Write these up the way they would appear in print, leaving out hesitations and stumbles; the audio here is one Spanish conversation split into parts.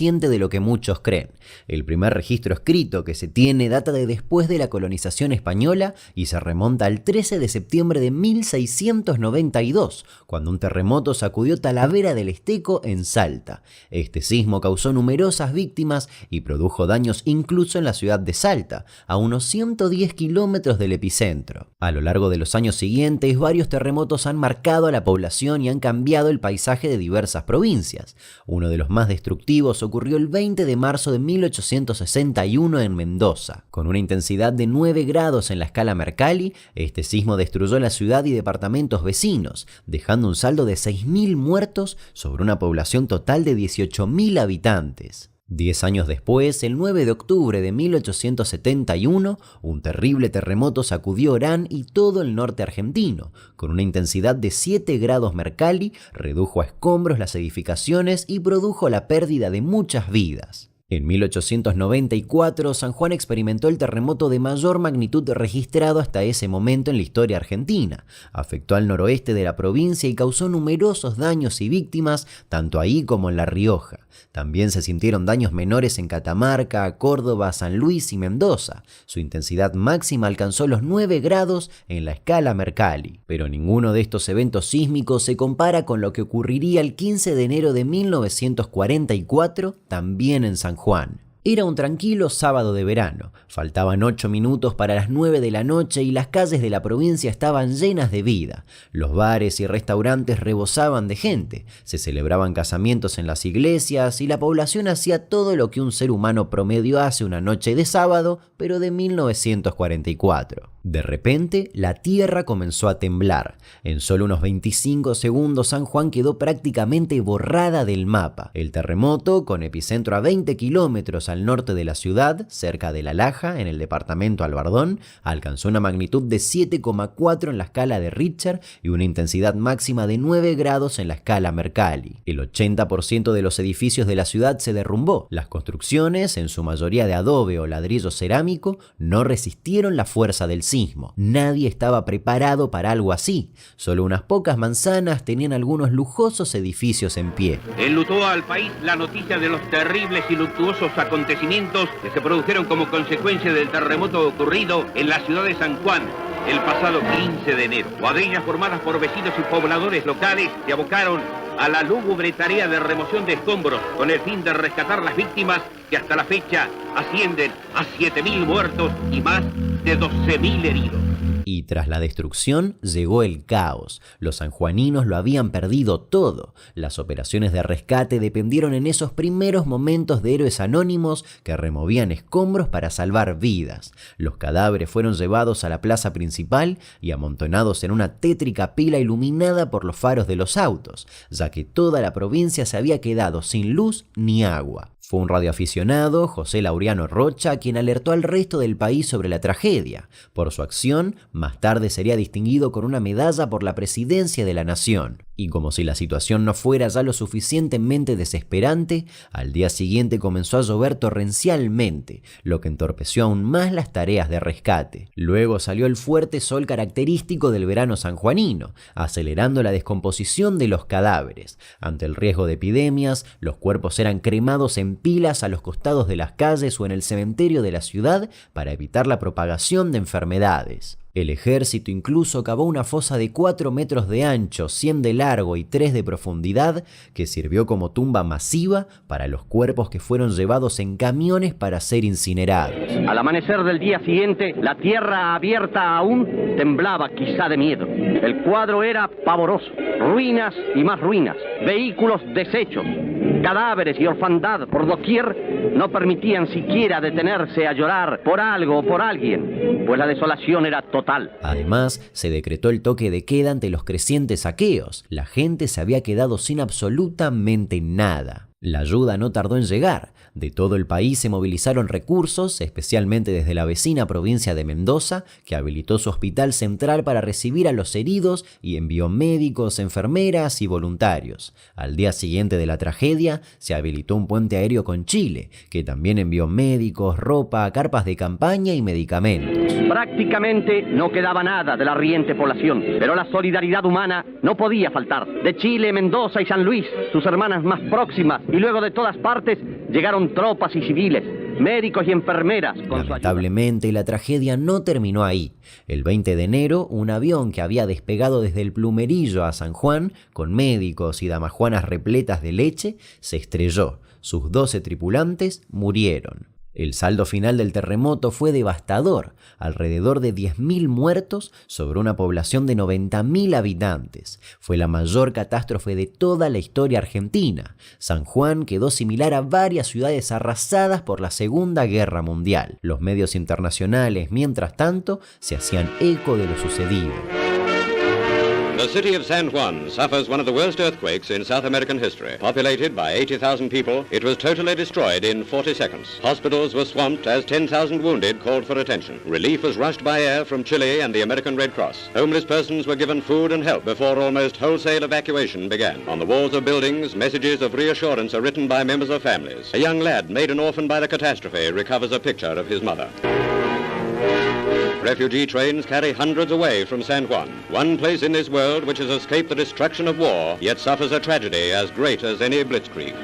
reciente de lo que muchos creen. El primer registro escrito que se tiene data de después de la colonización española y se remonta al 13 de septiembre de 1692, cuando un terremoto sacudió Talavera del Esteco en Salta. Este sismo causó numerosas víctimas y produjo daños incluso en la ciudad de Salta, a unos 110 kilómetros del epicentro. A lo largo de los años siguientes, varios terremotos han marcado a la población y han cambiado el paisaje de diversas provincias. Uno de los más destructivos ocurrió el 20 de marzo de 1861 en Mendoza. Con una intensidad de 9 grados en la escala Mercalli, este sismo destruyó la ciudad y departamentos vecinos, dejando un saldo de 6.000 muertos sobre una población total de 18.000 habitantes. 10 años después, el 9 de octubre de 1871, un terrible terremoto sacudió Orán y todo el norte argentino. Con una intensidad de 7 grados Mercalli, redujo a escombros las edificaciones y produjo la pérdida de muchas vidas. En 1894, San Juan experimentó el terremoto de mayor magnitud registrado hasta ese momento en la historia argentina. Afectó al noroeste de la provincia y causó numerosos daños y víctimas, tanto ahí como en La Rioja. También se sintieron daños menores en Catamarca, Córdoba, San Luis y Mendoza. Su intensidad máxima alcanzó los 9 grados en la escala Mercalli. Pero ninguno de estos eventos sísmicos se compara con lo que ocurriría el 15 de enero de 1944, también en San Juan. Era un tranquilo sábado de verano, faltaban 8 minutos para las 9 de la noche y las calles de la provincia estaban llenas de vida. Los bares y restaurantes rebosaban de gente, se celebraban casamientos en las iglesias y la población hacía todo lo que un ser humano promedio hace una noche de sábado, pero de 1944. De repente, la tierra comenzó a temblar. En solo unos 25 segundos, San Juan quedó prácticamente borrada del mapa. El terremoto, con epicentro a 20 kilómetros al norte de la ciudad, cerca de La Laja, en el departamento Albardón, alcanzó una magnitud de 7,4 en la escala de Richter y una intensidad máxima de 9 grados en la escala Mercalli. El 80% de los edificios de la ciudad se derrumbó. Las construcciones, en su mayoría de adobe o ladrillo cerámico, no resistieron la fuerza del sismo. Nadie estaba preparado para algo así. Solo unas pocas manzanas tenían algunos lujosos edificios en pie. Enlutó al país la noticia de los terribles y luctuosos acontecimientos que se produjeron como consecuencia del terremoto ocurrido en la ciudad de San Juan el pasado 15 de enero. Cuadrillas formadas por vecinos y pobladores locales se abocaron a la lúgubre tarea de remoción de escombros con el fin de rescatar las víctimas que hasta la fecha ascienden a 7.000 muertos y más de 12.000 heridos. Y tras la destrucción llegó el caos. Los sanjuaninos lo habían perdido todo. Las operaciones de rescate dependieron en esos primeros momentos de héroes anónimos que removían escombros para salvar vidas. Los cadáveres fueron llevados a la plaza principal y amontonados en una tétrica pila iluminada por los faros de los autos, ya que toda la provincia se había quedado sin luz ni agua. Fue un radioaficionado, José Laureano Rocha, quien alertó al resto del país sobre la tragedia. Por su acción, más tarde sería distinguido con una medalla por la presidencia de la nación. Y como si la situación no fuera ya lo suficientemente desesperante, al día siguiente comenzó a llover torrencialmente, lo que entorpeció aún más las tareas de rescate. Luego salió el fuerte sol característico del verano sanjuanino, acelerando la descomposición de los cadáveres. Ante el riesgo de epidemias, los cuerpos eran cremados en pilas a los costados de las calles o en el cementerio de la ciudad para evitar la propagación de enfermedades. El ejército incluso cavó una fosa de 4 metros de ancho, 100 de largo y 3 de profundidad, que sirvió como tumba masiva para los cuerpos que fueron llevados en camiones para ser incinerados. Al amanecer del día siguiente, la tierra abierta aún temblaba quizá de miedo. El cuadro era pavoroso, ruinas y más ruinas, vehículos deshechos, cadáveres y orfandad por doquier no permitían siquiera detenerse a llorar por algo o por alguien, pues la desolación era total. Además, se decretó el toque de queda ante los crecientes saqueos. La gente se había quedado sin absolutamente nada. La ayuda no tardó en llegar. De todo el país se movilizaron recursos, especialmente desde la vecina provincia de Mendoza, que habilitó su hospital central para recibir a los heridos y envió médicos, enfermeras y voluntarios. Al día siguiente de la tragedia, se habilitó un puente aéreo con Chile, que también envió médicos, ropa, carpas de campaña y medicamentos. Prácticamente no quedaba nada de la riente población, pero la solidaridad humana no podía faltar. De Chile, Mendoza y San Luis, sus hermanas más próximas, y luego de todas partes llegaron tropas y civiles, médicos y enfermeras. Lamentablemente, la tragedia no terminó ahí. El 20 de enero, un avión que había despegado desde el Plumerillo a San Juan, con médicos y damajuanas repletas de leche, se estrelló. Sus 12 tripulantes murieron. El saldo final del terremoto fue devastador, alrededor de 10.000 muertos sobre una población de 90.000 habitantes. Fue la mayor catástrofe de toda la historia argentina. San Juan quedó similar a varias ciudades arrasadas por la Segunda Guerra Mundial. Los medios internacionales, mientras tanto, se hacían eco de lo sucedido. The city of San Juan suffers one of the worst earthquakes in South American history. Populated by 80,000 people, it was totally destroyed in 40 seconds. Hospitals were swamped as 10,000 wounded called for attention. Relief was rushed by air from Chile and the American Red Cross. Homeless persons were given food and help before almost wholesale evacuation began. On the walls of buildings, messages of reassurance are written by members of families. A young lad made an orphan by the catastrophe recovers a picture of his mother. Refugee trains carry hundreds away from San Juan, one place in this world which has escaped the destruction of war, yet suffers a tragedy as great as any blitzkrieg.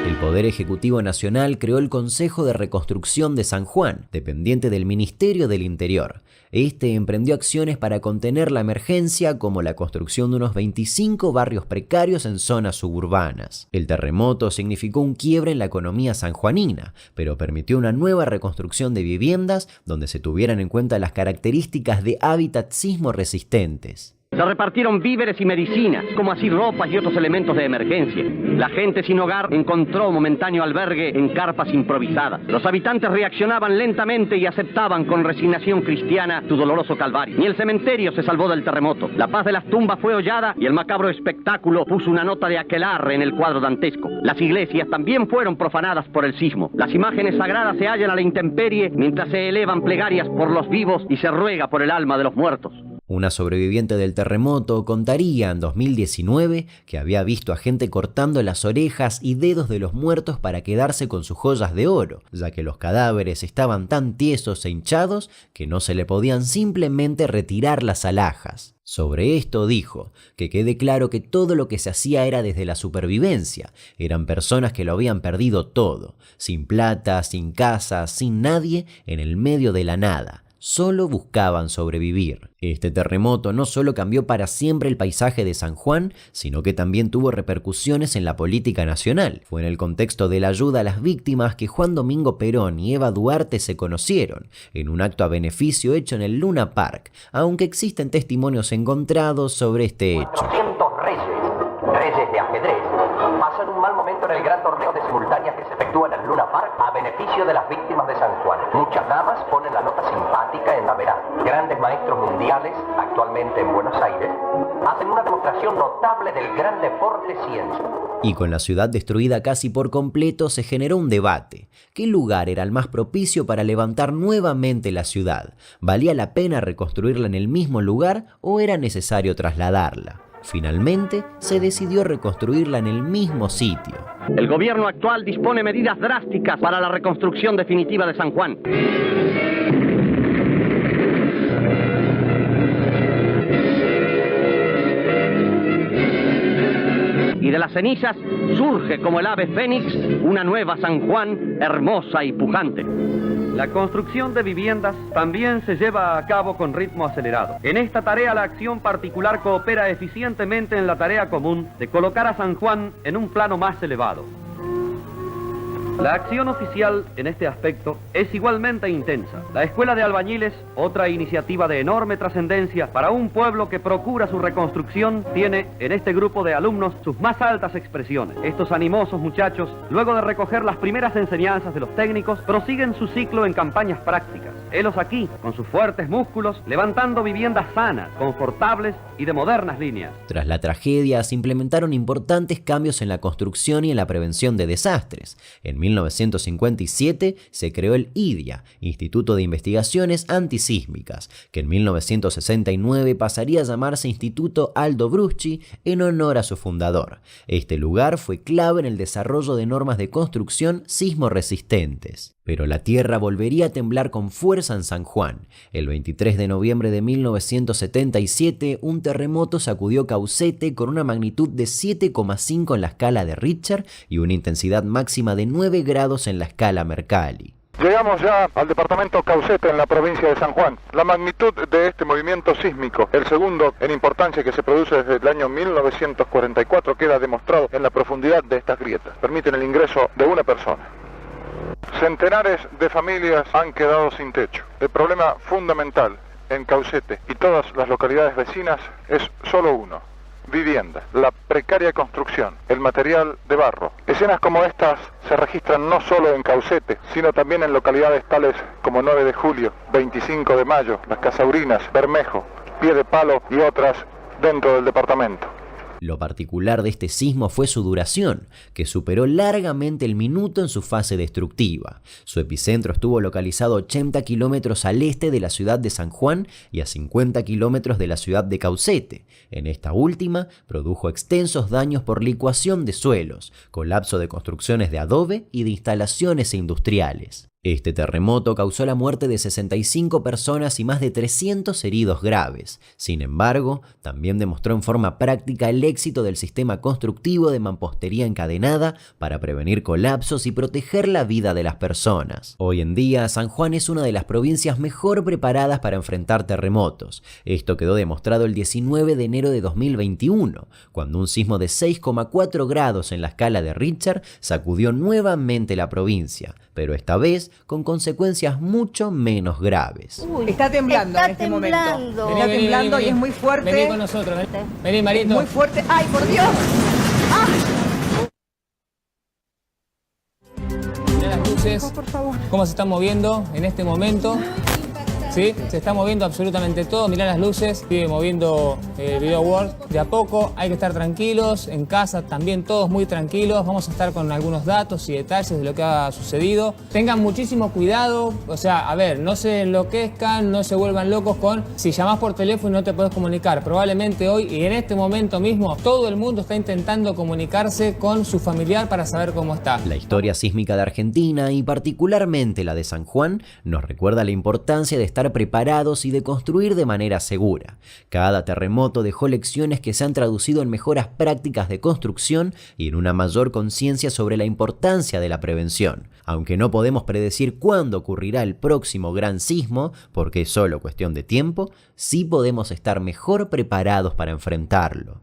El Poder Ejecutivo Nacional creó el Consejo de Reconstrucción de San Juan, dependiente del Ministerio del Interior. Este emprendió acciones para contener la emergencia, como la construcción de unos 25 barrios precarios en zonas suburbanas. El terremoto significó un quiebre en la economía sanjuanina, pero permitió una nueva reconstrucción de viviendas donde se tuvieran en cuenta las características de hábitats sismo resistentes. Se repartieron víveres y medicinas, como así ropas y otros elementos de emergencia. La gente sin hogar encontró momentáneo albergue en carpas improvisadas. Los habitantes reaccionaban lentamente y aceptaban con resignación cristiana su doloroso calvario. Ni el cementerio se salvó del terremoto. La paz de las tumbas fue hollada y el macabro espectáculo puso una nota de aquelarre en el cuadro dantesco. Las iglesias también fueron profanadas por el sismo. Las imágenes sagradas se hallan a la intemperie mientras se elevan plegarias por los vivos y se ruega por el alma de los muertos. Una sobreviviente del terremoto contaría en 2019 que había visto a gente cortando las orejas y dedos de los muertos para quedarse con sus joyas de oro, ya que los cadáveres estaban tan tiesos e hinchados que no se le podían simplemente retirar las alhajas. Sobre esto dijo, que quede claro que todo lo que se hacía era desde la supervivencia. Eran personas que lo habían perdido todo, sin plata, sin casa, sin nadie, en el medio de la nada. Solo buscaban sobrevivir. Este terremoto no solo cambió para siempre el paisaje de San Juan, sino que también tuvo repercusiones en la política nacional. Fue en el contexto de la ayuda a las víctimas que Juan Domingo Perón y Eva Duarte se conocieron, en un acto a beneficio hecho en el Luna Park, aunque existen testimonios encontrados sobre este hecho. 400 reyes de ajedrez, pasan un mal momento en el gran torneo de simultáneas que se efectúa en el Luna Park a beneficio de las víctimas de San Juan. Muchas damas ponen la nota simpática en la vereda. Grandes maestros mundiales, actualmente en Buenos Aires, hacen una demostración notable del gran deporte ciencia. Y con la ciudad destruida casi por completo se generó un debate. ¿Qué lugar era el más propicio para levantar nuevamente la ciudad? ¿Valía la pena reconstruirla en el mismo lugar o era necesario trasladarla? Finalmente, se decidió reconstruirla en el mismo sitio. El gobierno actual dispone medidas drásticas para la reconstrucción definitiva de San Juan. Y de las cenizas surge como el ave fénix una nueva San Juan, hermosa y pujante. La construcción de viviendas también se lleva a cabo con ritmo acelerado. En esta tarea la acción particular coopera eficientemente en la tarea común de colocar a San Juan en un plano más elevado. La acción oficial en este aspecto es igualmente intensa. La Escuela de Albañiles, otra iniciativa de enorme trascendencia para un pueblo que procura su reconstrucción, tiene en este grupo de alumnos sus más altas expresiones. Estos animosos muchachos, luego de recoger las primeras enseñanzas de los técnicos, prosiguen su ciclo en campañas prácticas. Helos aquí, con sus fuertes músculos, levantando viviendas sanas, confortables y de modernas líneas. Tras la tragedia, se implementaron importantes cambios en la construcción y en la prevención de desastres. En 1957 se creó el IDIA, Instituto de Investigaciones Antisísmicas, que en 1969 pasaría a llamarse Instituto Aldo Bruschi en honor a su fundador. Este lugar fue clave en el desarrollo de normas de construcción sismo resistentes. Pero la tierra volvería a temblar con fuerza en San Juan. El 23 de noviembre de 1977, un terremoto sacudió Caucete con una magnitud de 7,5 en la escala de Richter y una intensidad máxima de 9 grados en la escala Mercalli. Llegamos ya al departamento Caucete en la provincia de San Juan. La magnitud de este movimiento sísmico, el segundo en importancia que se produce desde el año 1944, queda demostrado en la profundidad de estas grietas. Permiten el ingreso de una persona. Centenares de familias han quedado sin techo. El problema fundamental en Caucete y todas las localidades vecinas es solo uno: vivienda, la precaria construcción, el material de barro. Escenas como estas se registran no solo en Caucete, sino también en localidades tales como 9 de Julio, 25 de Mayo, Las Casaurinas, Bermejo, Pie de Palo y otras dentro del departamento. Lo particular de este sismo fue su duración, que superó largamente el minuto en su fase destructiva. Su epicentro estuvo localizado a 80 kilómetros al este de la ciudad de San Juan y a 50 kilómetros de la ciudad de Caucete. En esta última, produjo extensos daños por licuación de suelos, colapso de construcciones de adobe y de instalaciones industriales. Este terremoto causó la muerte de 65 personas y más de 300 heridos graves. Sin embargo, también demostró en forma práctica el éxito del sistema constructivo de mampostería encadenada para prevenir colapsos y proteger la vida de las personas. Hoy en día, San Juan es una de las provincias mejor preparadas para enfrentar terremotos. Esto quedó demostrado el 19 de enero de 2021, cuando un sismo de 6,4 grados en la escala de Richter sacudió nuevamente la provincia, pero esta vez con consecuencias mucho menos graves. Está temblando en este momento. Está temblando y es muy fuerte. Vení con nosotros. Vení, Marito. Muy fuerte. ¡Ay, por Dios! ¡Ah! Mirá las luces. Por favor. Cómo se están moviendo en este momento. ¿Sí? Se está moviendo absolutamente todo. Mirá las luces. Sigue moviendo el Video World. De a poco hay que estar tranquilos. En casa también todos muy tranquilos. Vamos a estar con algunos datos y detalles de lo que ha sucedido. Tengan muchísimo cuidado. O sea, a ver, no se enloquezcan, no se vuelvan locos con si llamás por teléfono y no te podés comunicar. Probablemente hoy y en este momento mismo todo el mundo está intentando comunicarse con su familiar para saber cómo está. La historia sísmica de Argentina y particularmente la de San Juan nos recuerda la importancia de estar preparados y de construir de manera segura. Cada terremoto dejó lecciones que se han traducido en mejoras prácticas de construcción y en una mayor conciencia sobre la importancia de la prevención. Aunque no podemos predecir cuándo ocurrirá el próximo gran sismo, porque es solo cuestión de tiempo, sí podemos estar mejor preparados para enfrentarlo.